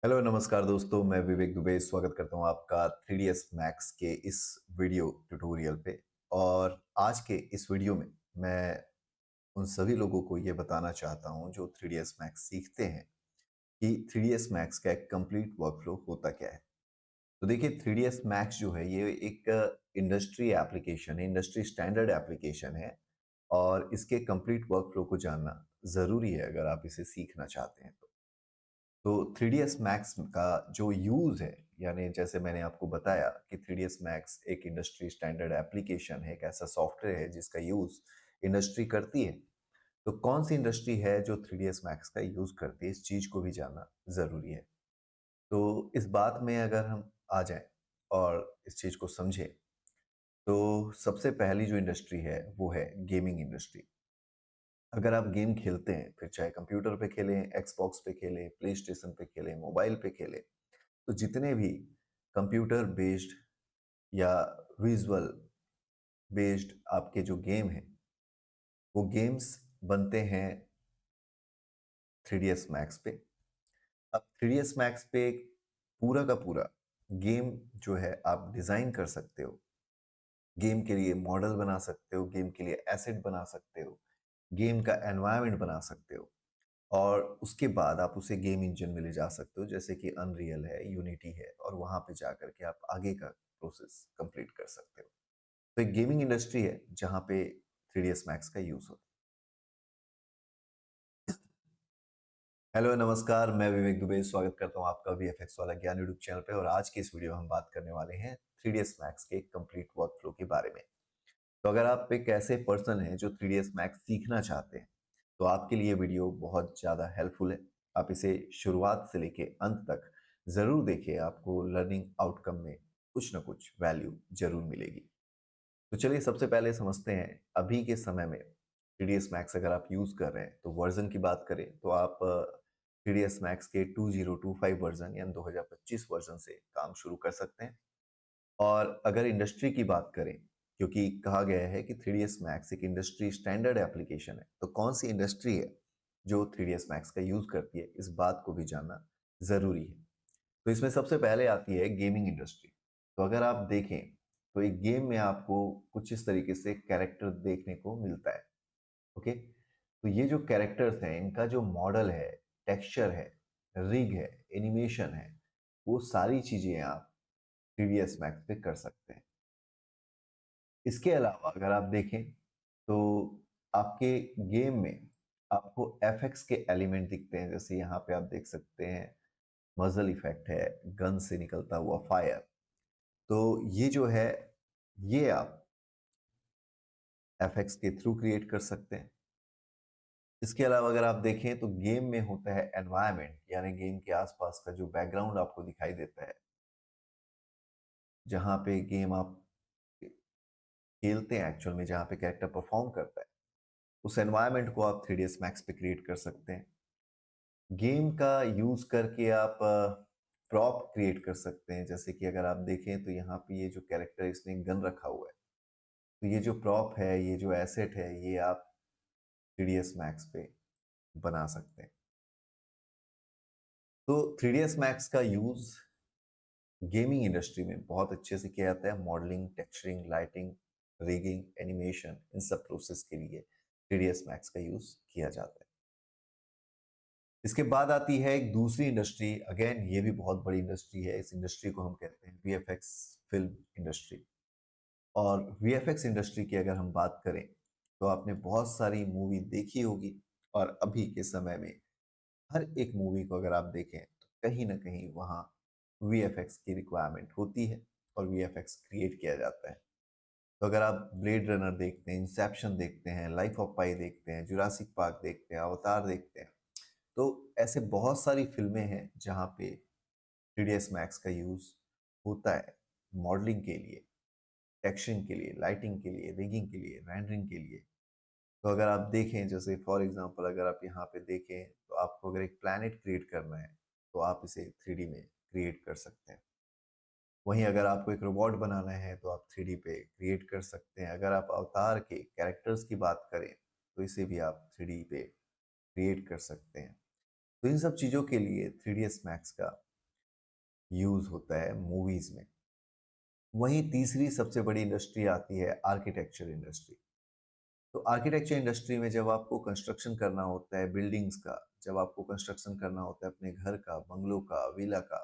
Hello नमस्कार दोस्तों, मैं विवेक दुबे स्वागत करता हूं आपका 3ds मैक्स के इस वीडियो ट्यूटोरियल पे। और आज के इस वीडियो में मैं उन सभी लोगों को ये बताना चाहता हूं जो 3ds मैक्स सीखते हैं कि 3ds मैक्स का एक कंप्लीट वर्कफ्लो होता क्या है। तो देखिए, 3ds मैक्स जो है ये एक इंडस्ट्री एप्लीकेशन है, इंडस्ट्री स्टैंडर्ड एप्लीकेशन है। और इसके कंप्लीट वर्कफ्लो को जानना ज़रूरी है अगर आप इसे सीखना चाहते हैं तो 3ds मैक्स का जो यूज़ है, यानी जैसे मैंने आपको बताया कि 3ds मैक्स एक इंडस्ट्री स्टैंडर्ड एप्लीकेशन है, एक ऐसा सॉफ्टवेयर है जिसका यूज़ इंडस्ट्री करती है। तो कौन सी इंडस्ट्री है जो 3ds मैक्स का यूज़ करती है, इस चीज़ को भी जानना ज़रूरी है। तो इस बात में अगर हम आ जाएं और इस चीज़ को समझें, तो सबसे पहली जो इंडस्ट्री है वो है गेमिंग इंडस्ट्री। अगर आप गेम खेलते हैं, फिर चाहे कंप्यूटर पे खेलें, एक्सबॉक्स पे खेलें, प्ले स्टेशन पे खेलें, मोबाइल पे खेलें, तो जितने भी कंप्यूटर बेस्ड या विजुअल बेस्ड आपके जो गेम हैं, वो गेम्स बनते हैं 3ds मैक्स पे। अब 3ds मैक्स पे पूरा का पूरा गेम जो है आप डिजाइन कर सकते हो, गेम के लिए मॉडल बना सकते हो, गेम के लिए एसेट बना सकते हो, गेम का एनवायरनमेंट बना सकते हो। और उसके बाद आप उसे गेम इंजन में ले जा सकते हो, जैसे कि अनरियल है, यूनिटी है, और वहां पे जाकर के आप आगे का प्रोसेस कंप्लीट कर सकते हो। तो एक गेमिंग इंडस्ट्री है जहां पे 3ds मैक्स का यूज होता है। हेलो नमस्कार, मैं विवेक दुबे स्वागत करता हूं आपका वीएफएक्स वाला ज्ञान यूट्यूब चैनल पे। और आज की इस वीडियो में हम बात करने वाले हैं 3ds मैक्स के कंप्लीट वर्कफ्लो के बारे में। तो अगर आप एक ऐसे पर्सन हैं जो 3ds मैक्स सीखना चाहते हैं, तो आपके लिए वीडियो बहुत ज़्यादा हेल्पफुल है। आप इसे शुरुआत से लेके अंत तक ज़रूर देखिए, आपको लर्निंग आउटकम में कुछ ना कुछ वैल्यू जरूर मिलेगी। तो चलिए सबसे पहले समझते हैं अभी के समय में 3ds मैक्स अगर आप यूज़ कर रहे हैं तो वर्जन की बात करें तो आप 3ds मैक्स के 2025 वर्जन यानी 2025 वर्जन से काम शुरू कर सकते हैं। और अगर इंडस्ट्री की बात करें, क्योंकि कहा गया है कि 3ds मैक्स एक इंडस्ट्री स्टैंडर्ड एप्लीकेशन है, तो कौन सी इंडस्ट्री है जो 3ds मैक्स का यूज करती है, इस बात को भी जानना जरूरी है। तो इसमें सबसे पहले आती है गेमिंग इंडस्ट्री। तो अगर आप देखें तो एक गेम में आपको कुछ इस तरीके से कैरेक्टर देखने को मिलता है। ओके, तो ये जो कैरेक्टर्स हैं, इनका जो मॉडल है, टेक्सचर है, रिग है, एनिमेशन है, वो सारी चीजें आप 3ds मैक्स पे कर सकते हैं। इसके अलावा अगर आप देखें तो आपके गेम में आपको एफएक्स के एलिमेंट दिखते हैं, जैसे यहाँ पे आप देख सकते हैं मजल इफेक्ट है, गन से निकलता हुआ फायर। तो ये जो है, ये आप एफएक्स के थ्रू क्रिएट कर सकते हैं। इसके अलावा अगर आप देखें तो गेम में होता है एनवायरनमेंट, यानी गेम के आसपास का जो बैकग्राउंड आपको दिखाई देता है, जहाँ पे गेम आप खेलते हैं, एक्चुअल में जहाँ पे कैरेक्टर परफॉर्म करता है, उस एनवायरनमेंट को आप 3ds मैक्स पे क्रिएट कर सकते हैं। गेम का यूज करके आप प्रॉप क्रिएट कर सकते हैं, जैसे कि अगर आप देखें तो यहाँ पे ये जो कैरेक्टर, इसने गन रखा हुआ है, तो ये जो प्रॉप है, ये जो एसेट है, ये आप 3ds मैक्स पे बना सकते हैं। तो 3ds मैक्स का यूज गेमिंग इंडस्ट्री में बहुत अच्छे से किया जाता है। Modelling, texturing, lighting, rigging, animation, इन सब प्रोसेस के लिए 3ds मैक्स का यूज किया जाता है। इसके बाद आती है एक दूसरी इंडस्ट्री, अगेन ये भी बहुत बड़ी इंडस्ट्री है। इस इंडस्ट्री को हम कहते हैं वीएफएक्स फिल्म इंडस्ट्री। और वीएफएक्स इंडस्ट्री की अगर हम बात करें तो आपने बहुत सारी मूवी देखी होगी, और अभी के समय में हर एक मूवी को अगर आप देखें तो कहीं ना कहीं वहाँ वीएफएक्स की रिक्वायरमेंट होती है और वीएफएक्स क्रिएट किया जाता है। तो अगर आप ब्लेड रनर देखते हैं, इंसेप्शन देखते हैं, लाइफ ऑफ पाई देखते हैं, जुरासिक पार्क देखते हैं, अवतार देखते हैं, तो ऐसे बहुत सारी फिल्में हैं जहाँ पे 3ds मैक्स का यूज होता है मॉडलिंग के लिए, टेक्सचरिंग के लिए, लाइटिंग के लिए, रिगिंग के लिए, रेंडरिंग के लिए। तो अगर आप देखें, जैसे फॉर एग्जांपल अगर आप यहाँ पे देखें तो आपको अगर एक प्लैनेट क्रिएट करना है तो आप इसे 3D में क्रिएट कर सकते हैं। वहीं अगर आपको एक रोबोट बनाना है तो आप 3D पे क्रिएट कर सकते हैं। अगर आप अवतार के कैरेक्टर्स की बात करें तो इसे भी आप 3D पे क्रिएट कर सकते हैं। तो इन सब चीज़ों के लिए 3ds मैक्स का यूज होता है मूवीज में। वहीं तीसरी सबसे बड़ी इंडस्ट्री आती है आर्किटेक्चर इंडस्ट्री। तो आर्किटेक्चर इंडस्ट्री में जब आपको कंस्ट्रक्शन करना होता है बिल्डिंग्स का, जब आपको कंस्ट्रक्शन करना होता है अपने घर का, बंगलो का, विला का,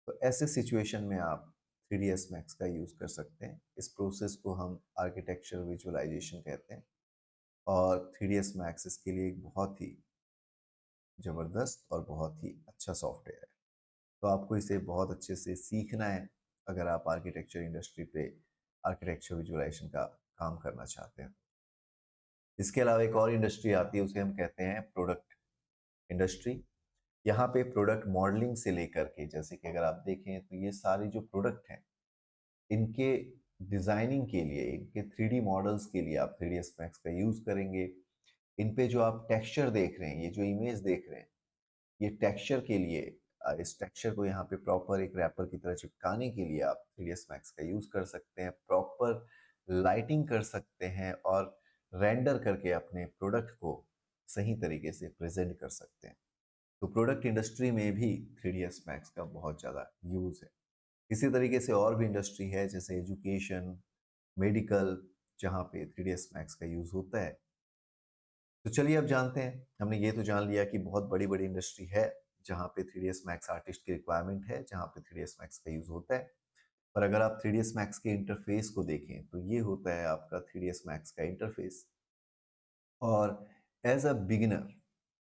तो ऐसे सिचुएशन में आप 3ds मैक्स का यूज कर सकते हैं। इस प्रोसेस को हम आर्किटेक्चर विजुअलाइजेशन कहते हैं, और 3ds मैक्स इसके लिए एक बहुत ही जबरदस्त और बहुत ही अच्छा सॉफ्टवेयर है। तो आपको इसे बहुत अच्छे से सीखना है अगर आप आर्किटेक्चर इंडस्ट्री पे आर्किटेक्चर विजुअलाइजेशन का काम करना चाहते हैं। इसके अलावा एक और इंडस्ट्री आती है, उसे हम कहते हैं प्रोडक्ट इंडस्ट्री। यहाँ पे प्रोडक्ट मॉडलिंग से लेकर के, जैसे कि अगर आप देखें तो ये सारे जो प्रोडक्ट हैं, इनके डिजाइनिंग के लिए, इनके 3D मॉडल्स के लिए आप 3ds मैक्स का यूज करेंगे। इन पे जो आप टेक्सचर देख रहे हैं, ये जो इमेज देख रहे हैं, ये टेक्सचर के लिए, इस टेक्सचर को यहाँ पे प्रॉपर एक रैपर की तरह चिपकाने के लिए आप 3ds मैक्स का यूज कर सकते हैं। प्रॉपर लाइटिंग कर सकते हैं और रेंडर करके अपने प्रोडक्ट को सही तरीके से प्रेजेंट कर सकते हैं। तो प्रोडक्ट इंडस्ट्री में भी 3ds मैक्स का बहुत ज़्यादा यूज है। इसी तरीके से और भी इंडस्ट्री है, जैसे एजुकेशन, मेडिकल, जहाँ पे 3ds मैक्स का यूज होता है। तो चलिए अब जानते हैं, हमने ये तो जान लिया कि बहुत बड़ी बड़ी इंडस्ट्री है जहाँ पे 3ds मैक्स आर्टिस्ट की रिक्वायरमेंट है, जहाँ पे 3ds मैक्स का यूज होता है। पर अगर आप 3ds मैक्स के इंटरफेस को देखें तो ये होता है आपका 3ds मैक्स का इंटरफेस। और एज अ बिगिनर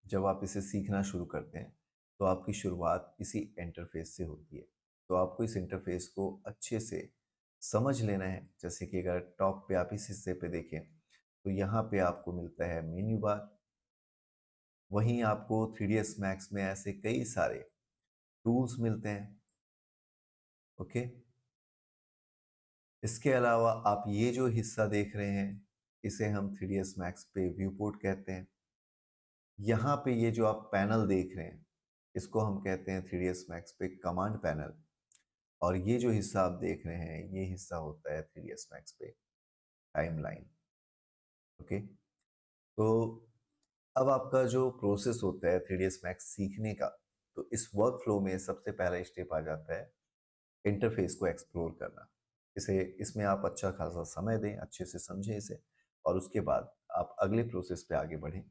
जब आप इसे सीखना शुरू करते हैं तो आपकी शुरुआत इसी इंटरफेस से होती है। तो आपको इस इंटरफेस को अच्छे से समझ लेना है। जैसे कि अगर टॉप पे आप इस हिस्से पे देखें तो यहाँ पे आपको मिलता है मेन्यू बार। वहीं आपको 3ds मैक्स में ऐसे कई सारे टूल्स मिलते हैं। ओके, इसके अलावा आप ये जो हिस्सा देख रहे हैं, इसे हम 3ds मैक्स पे व्यू पोर्ट कहते हैं। यहाँ पे ये जो आप पैनल देख रहे हैं, इसको हम कहते हैं 3ds मैक्स पे कमांड पैनल। और ये जो हिस्सा आप देख रहे हैं, ये हिस्सा होता है 3ds मैक्स पे टाइमलाइन। ओके, तो अब आपका जो प्रोसेस होता है 3ds मैक्स सीखने का, तो इस वर्क फ्लो में सबसे पहला स्टेप आ जाता है इंटरफेस को एक्सप्लोर करना। इसे इसमें आप अच्छा खासा समय दें, अच्छे से समझें इसे, और उसके बाद आप अगले प्रोसेस पे आगे बढ़ें।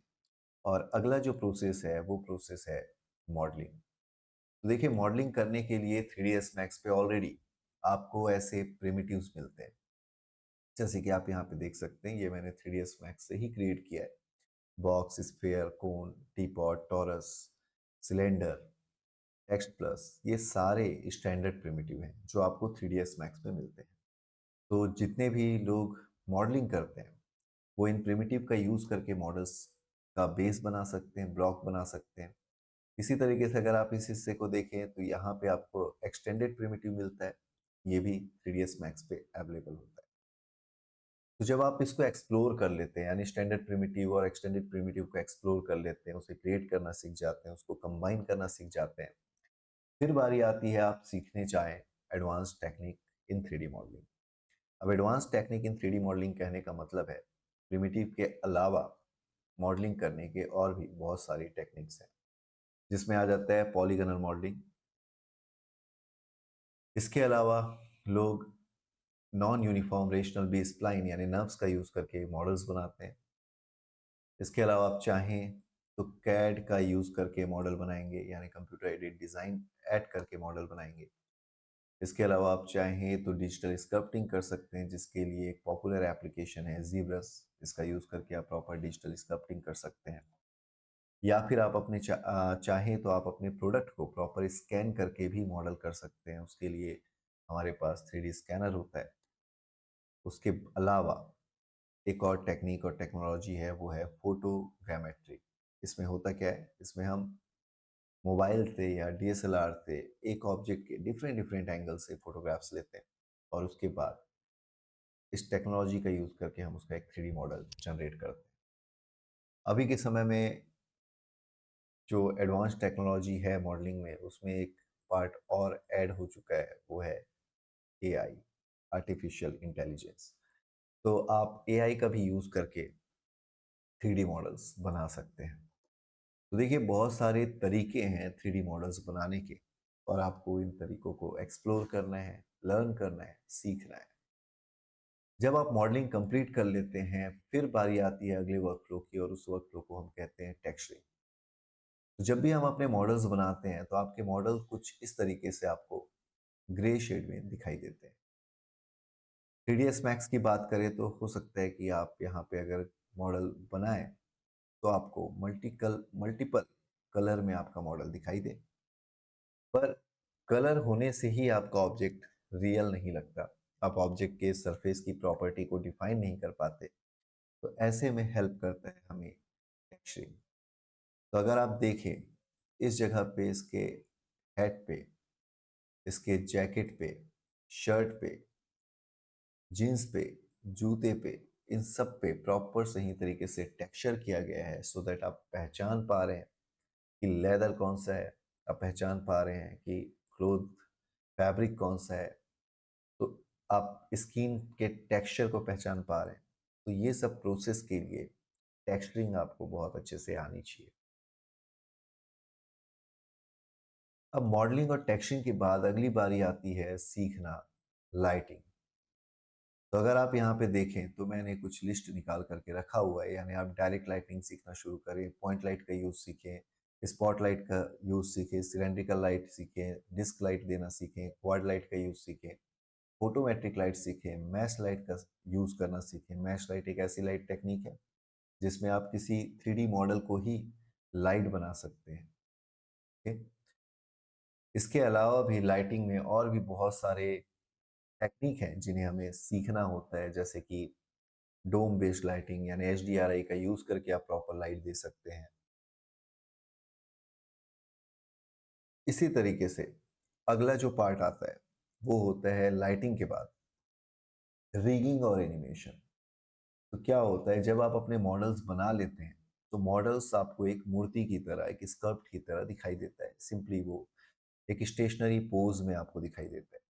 और अगला जो प्रोसेस है वो प्रोसेस है मॉडलिंग। तो देखिए, मॉडलिंग करने के लिए 3ds मैक्स पे ऑलरेडी आपको ऐसे प्रिमिटिव्स मिलते हैं, जैसे कि आप यहाँ पे देख सकते हैं, ये मैंने 3ds मैक्स से ही क्रिएट किया है। Box, sphere, cone, teapot, torus, cylinder, text plus, ये सारे स्टैंडर्ड प्रिमिटिव हैं जो आपको 3ds मैक्स में मिलते हैं। तो जितने भी लोग मॉडलिंग करते हैं वो इन प्रिमिटिव का यूज़ करके मॉडल्स का बेस बना सकते हैं, ब्लॉक बना सकते हैं। इसी तरीके से अगर आप इस हिस्से को देखें तो यहाँ पे आपको एक्सटेंडेड प्रिमिटिव मिलता है, ये भी 3ds मैक्स पे अवेलेबल होता है। तो जब आप इसको एक्सप्लोर कर लेते हैं, यानी स्टैंडर्ड प्रिमिटिव और एक्सटेंडेड प्रिमिटिव को एक्सप्लोर कर लेते हैं, उसे क्रिएट करना सीख जाते हैं, उसको कंबाइन करना सीख जाते हैं, फिर बारी आती है आप सीखने चाहें advance technique in 3D modelling. अब advance technique in 3D modelling कहने का मतलब है प्रिमिटिव के अलावा मॉडलिंग करने के और भी बहुत सारी टेक्निक्स हैं, जिसमें आ जाता है पॉलीगनल मॉडलिंग। इसके अलावा लोग non uniform rational B spline यानी नर्व्स का यूज करके मॉडल्स बनाते हैं। इसके अलावा आप चाहें तो कैड का यूज करके मॉडल बनाएंगे, यानी कंप्यूटर एडेड डिजाइन ऐड करके मॉडल बनाएंगे। इसके अलावा आप चाहें तो डिजिटल स्कल्पटिंग कर सकते हैं, जिसके लिए एक पॉपुलर एप्लीकेशन है ZBrush, इसका यूज करके आप प्रॉपर डिजिटल स्कल्पटिंग कर सकते हैं। या फिर आप अपने चाहें तो आप अपने प्रोडक्ट को प्रॉपर स्कैन करके भी मॉडल कर सकते हैं। उसके लिए हमारे पास 3D स्कैनर होता है। उसके अलावा एक और टेक्निक और टेक्नोलॉजी है, वो है फोटोग्रामेट्री। इसमें होता क्या है, इसमें हम मोबाइल से या DSLR से एक ऑब्जेक्ट के डिफरेंट डिफरेंट एंगल से फोटोग्राफ्स लेते हैं, और उसके बाद इस टेक्नोलॉजी का यूज़ करके हम उसका एक 3D मॉडल जनरेट करते हैं। अभी के समय में जो एडवांस टेक्नोलॉजी है मॉडलिंग में, उसमें एक पार्ट और ऐड हो चुका है, वो है AI, आर्टिफिशियल इंटेलिजेंस। तो आप AI का भी यूज़ करके 3D मॉडल्स बना सकते हैं। तो देखिए, बहुत सारे तरीके हैं 3D मॉडल्स बनाने के। और आपको इन तरीकों को एक्सप्लोर करना है, लर्न करना है, सीखना है। जब आप मॉडलिंग कंप्लीट कर लेते हैं, फिर बारी आती है अगले वर्कफ्लो की और उस वर्कफ्लो को हम कहते हैं टेक्सचरिंग। तो जब भी हम अपने मॉडल्स बनाते हैं, तो आपके मॉडल कुछ इस तरीके से आपको ग्रे शेड में दिखाई देते हैं। 3ds मैक्स की बात करें तो हो सकता है कि आप यहाँ पे अगर मॉडल बनाएं तो आपको मल्टीपल कलर में आपका मॉडल दिखाई दे, पर कलर होने से ही आपका ऑब्जेक्ट रियल नहीं लगता। आप ऑब्जेक्ट के सरफेस की प्रॉपर्टी को डिफाइन नहीं कर पाते। तो ऐसे में हेल्प करता है हमें टेक्सचरिंग। तो अगर आप देखें, इस जगह पे इसके हेड पे, इसके जैकेट पे, शर्ट पे, जीन्स पे, जूते पे, इन सब पे प्रॉपर सही तरीके से टेक्सचर किया गया है, सो दैट आप पहचान पा रहे हैं कि लेदर कौन सा है, आप पहचान पा रहे हैं कि क्लोथ फैब्रिक कौन सा है, तो आप स्किन के टेक्सचर को पहचान पा रहे हैं। तो ये सब प्रोसेस के लिए टेक्सचरिंग आपको बहुत अच्छे से आनी चाहिए। अब मॉडलिंग और टेक्सचरिंग के बाद अगली बारी आती है सीखना लाइटिंग। तो अगर आप यहाँ पे देखें तो मैंने कुछ लिस्ट निकाल करके रखा हुआ है, यानी आप डायरेक्ट लाइटिंग सीखना शुरू करें, पॉइंट लाइट का यूज सीखें, स्पॉट लाइट का यूज सीखें, सिलेंड्रिकल लाइट सीखें, डिस्क लाइट देना सीखें, क्वाड लाइट का यूज सीखें, फोटोमेट्रिक लाइट सीखें, मैश लाइट का यूज करना सीखें। मैश लाइट एक ऐसी लाइट टेक्निक है जिसमें आप किसी 3D मॉडल को ही लाइट बना सकते हैं। ठीक? इसके अलावा भी लाइटिंग में और भी बहुत सारे टेक्निक हैं जिन्हें हमें सीखना होता है, जैसे कि डोम बेस्ड लाइटिंग, यानी HDRI का यूज करके आप प्रॉपर लाइट दे सकते हैं। इसी तरीके से अगला जो पार्ट आता है वो होता है लाइटिंग के बाद रिगिंग और एनिमेशन। तो क्या होता है, जब आप अपने मॉडल्स बना लेते हैं तो मॉडल्स आपको एक मूर्ति की तरह, एक स्कल्प्ट की तरह दिखाई देता है। सिंपली वो एक स्टेशनरी पोज में आपको दिखाई देता है।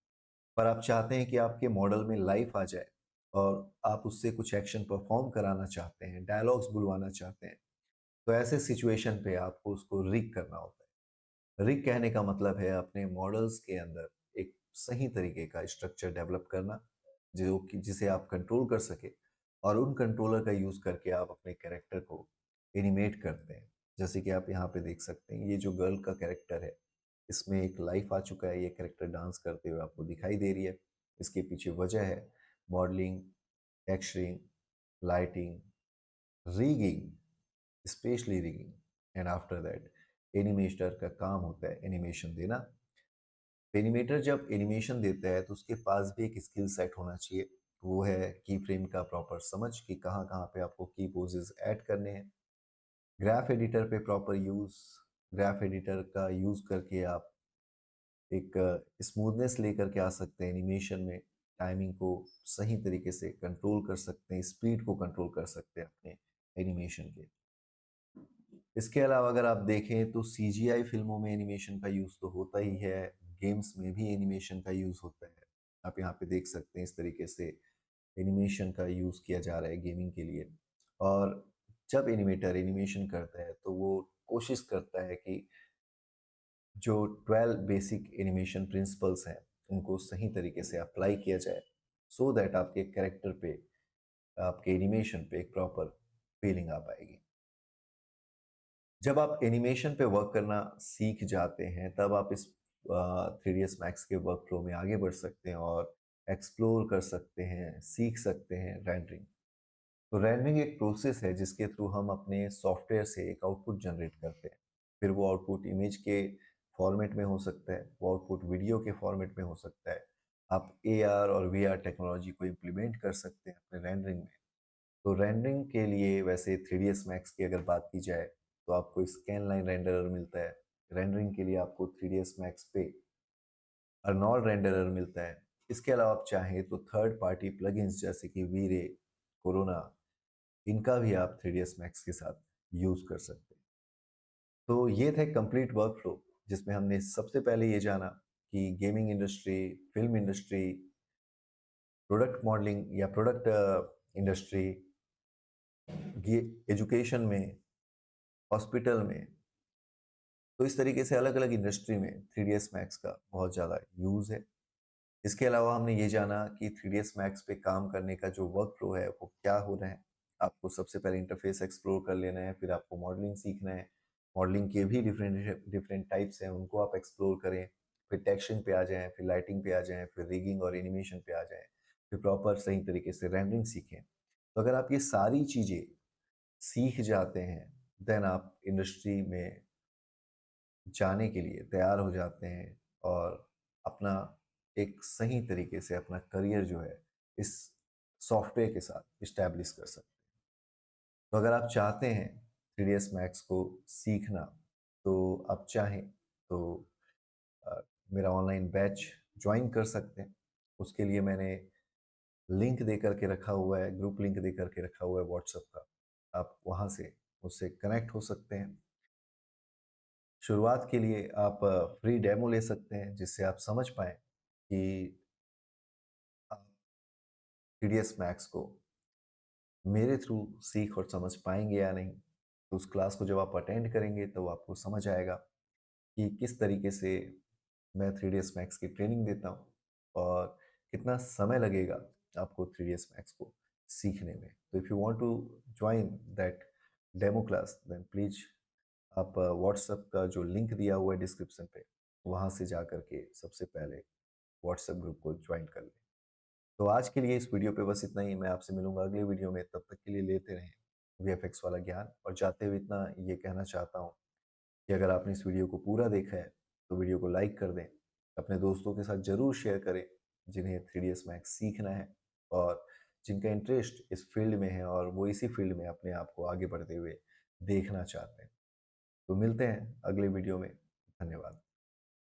पर आप चाहते हैं कि आपके मॉडल में लाइफ आ जाए और आप उससे कुछ एक्शन परफॉर्म कराना चाहते हैं, डायलॉग्स बुलवाना चाहते हैं, तो ऐसे सिचुएशन पे आपको उसको रिग करना होता है। रिग कहने का मतलब है अपने मॉडल्स के अंदर एक सही तरीके का स्ट्रक्चर डेवलप करना, जो कि जिसे आप कंट्रोल कर सके, और उन कंट्रोलर का यूज करके आप अपने कैरेक्टर को एनिमेट करते हैं। जैसे कि आप यहाँ पे देख सकते हैं, ये जो गर्ल का कैरेक्टर है, इसमें एक लाइफ आ चुका है, ये कैरेक्टर डांस करते हुए आपको दिखाई दे रही है। इसके पीछे वजह है modelling, texturing, lighting, rigging, specially rigging, and after that animator का काम होता है एनिमेशन देना। एनिमेटर जब एनिमेशन देता है तो उसके पास भी एक स्किल सेट होना चाहिए। वो है की फ्रेम का प्रॉपर समझ कि कहाँ कहाँ पे आपको की पोजेस ऐड करने हैं। ग्राफ एडिटर पे प्रॉपर यूज, ग्राफ एडिटर का यूज करके आप एक स्मूथनेस लेकर के आ सकते हैं एनिमेशन में, टाइमिंग को सही तरीके से कंट्रोल कर सकते हैं, स्पीड को कंट्रोल कर सकते हैं अपने एनिमेशन के। इसके अलावा अगर आप देखें तो CGI फिल्मों में एनिमेशन का यूज़ तो होता ही है, गेम्स में भी एनिमेशन का यूज़ होता है। आप यहाँ पे देख सकते हैं इस तरीके से एनिमेशन का यूज़ किया जा रहा है गेमिंग के लिए। और जब एनिमेटर एनिमेशन करता है तो वो कोशिश करता है कि जो 12 बेसिक एनिमेशन प्रिंसिपल्स हैं उनको सही तरीके से अप्लाई किया जाए, सो दैट आपके कैरेक्टर पे, आपके एनिमेशन पे एक प्रॉपर फीलिंग आ पाएगी। जब आप एनिमेशन पे वर्क करना सीख जाते हैं तब आप इस 3ds मैक्स के वर्क फ्लो में आगे बढ़ सकते हैं और एक्सप्लोर कर सकते हैं, सीख सकते हैं रेंडरिंग। तो रेंडरिंग एक प्रोसेस है जिसके थ्रू हम अपने सॉफ्टवेयर से एक आउटपुट जनरेट करते हैं। फिर वो आउटपुट इमेज के फॉर्मेट में हो सकता है, वो आउटपुट वीडियो के फॉर्मेट में हो सकता है। आप AR और VR टेक्नोलॉजी को इम्प्लीमेंट कर सकते हैं अपने रेंडरिंग में। तो रेंडरिंग के लिए वैसे 3ds मैक्स की अगर बात की जाए तो आपको स्कैन लाइन रेंडरर मिलता है। रेंडरिंग के लिए आपको 3ds मैक्स पे अर्नोल्ड रेंडरर मिलता है। इसके अलावा आप चाहें तो थर्ड पार्टी प्लगइन्स जैसे कि वी-रे, कोरोना, इनका भी आप 3ds मैक्स के साथ यूज कर सकते हैं। तो ये थे कंप्लीट वर्क फ्लो, जिसमें हमने सबसे पहले ये जाना कि gaming industry, film industry, product modelling या प्रोडक्ट इंडस्ट्री, एजुकेशन में, हॉस्पिटल में, तो इस तरीके से अलग-अलग इंडस्ट्री में 3ds मैक्स का बहुत ज़्यादा यूज़ है। इसके अलावा हमने ये जाना कि 3ds मैक्स पे काम करने का जो वर्क फ्लो है वो क्या हो रहा है। आपको सबसे पहले इंटरफ़ेस एक्सप्लोर कर लेना है, फिर आपको मॉडलिंग सीखना है। मॉडलिंग के भी डिफरेंट डिफरेंट टाइप्स हैं, उनको आप एक्सप्लोर करें। फिर टेक्सचरिंग पे आ जाएँ, फिर लाइटिंग पे आ जाएँ, फिर रिगिंग और एनिमेशन पे आ जाएँ। फिर प्रॉपर सही तरीके से रेंडरिंग सीखें। तो अगर आप ये सारी चीज़ें सीख जाते हैं, देन आप इंडस्ट्री में जाने के लिए तैयार हो जाते हैं और अपना एक सही तरीके से अपना करियर जो है इस सॉफ्टवेयर के साथ इस्टेब्लिश कर सकते हैं। तो अगर आप चाहते हैं 3ds मैक्स को सीखना, तो आप चाहें तो अ, मेरा ऑनलाइन बैच ज्वाइन कर सकते हैं। उसके लिए मैंने लिंक दे करके रखा हुआ है, ग्रुप लिंक दे करके रखा हुआ है व्हाट्सएप का। आप वहाँ से मुझसे कनेक्ट हो सकते हैं। शुरुआत के लिए आप फ्री डेमो ले सकते हैं, जिससे आप समझ पाएँ कि आप टीडीएस मैक्स को मेरे थ्रू सीख और समझ पाएँगे या नहीं। तो उस क्लास को जब आप अटेंड करेंगे तो आपको समझ आएगा कि किस तरीके से मैं 3ds मैक्स की ट्रेनिंग देता हूँ और कितना समय लगेगा आपको 3ds मैक्स को सीखने में। तो if you want to join that demo class then please आप व्हाट्सएप का जो लिंक दिया हुआ है डिस्क्रिप्शन पे, वहाँ से जा कर के सबसे पहले व्हाट्सएप ग्रुप को ज्वाइन कर लें। तो आज के लिए इस वीडियो पे बस इतना ही। मैं आपसे मिलूँगा अगले वीडियो में, तब तक के लिए लेते रहें वीएफएक्स वाला ज्ञान। और जाते हुए इतना ये कहना चाहता हूँ कि अगर आपने इस वीडियो को पूरा देखा है, तो वीडियो को लाइक कर दें। अपने दोस्तों के साथ ज़रूर शेयर करें, जिन्हें 3ds मैक्स सीखना है और जिनका इंटरेस्ट इस फील्ड में है और वो इसी फील्ड में अपने आप को आगे बढ़ते हुए देखना चाहते हैं। तो मिलते हैं अगले वीडियो में। धन्यवाद।